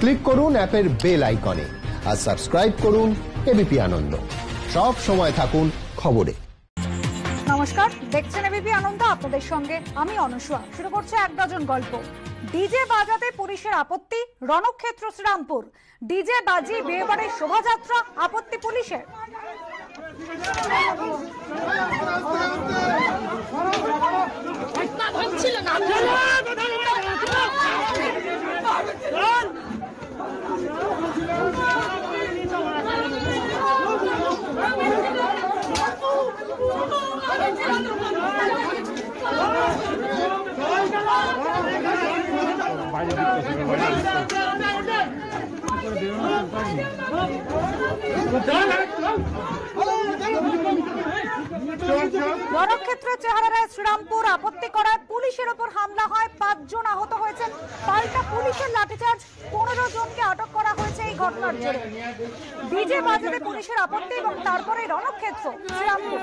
Click করুন অ্যাপের bell আইকনে আর সাবস্ক্রাইব করুন এবিপি আনন্দ। সব সময় থাকুন খবরে। নমস্কার, দেখছেন এবিপি আনন্দ, আপনাদের সঙ্গে আমি অনুসুয়া। শুরু করছে এক ডজন গল্প। ডিজে বাজাতে পুলিশের আপত্তি, রণক্ষেত্র শ্রীরামপুর। ডিজে বাজিয়ে বিয়েবাড়ির শোভাযাত্রা, আপত্তি পুলিশের। রণক্ষেত্রের চেহারায় শ্রীরামপুর, আপত্তি করায় পুলিশের ওপর হামলা হয়, 5 জন আহত হয়েছেন। পাল্টা পুলিশের লাঠিচার্জ, 15 জনকে আটক করা হয়েছে এই ঘটনার জেরে। ডিজে বাজাতে পুলিশের আপত্তি এবং তারপরে রণক্ষেত্র শ্রীরামপুর।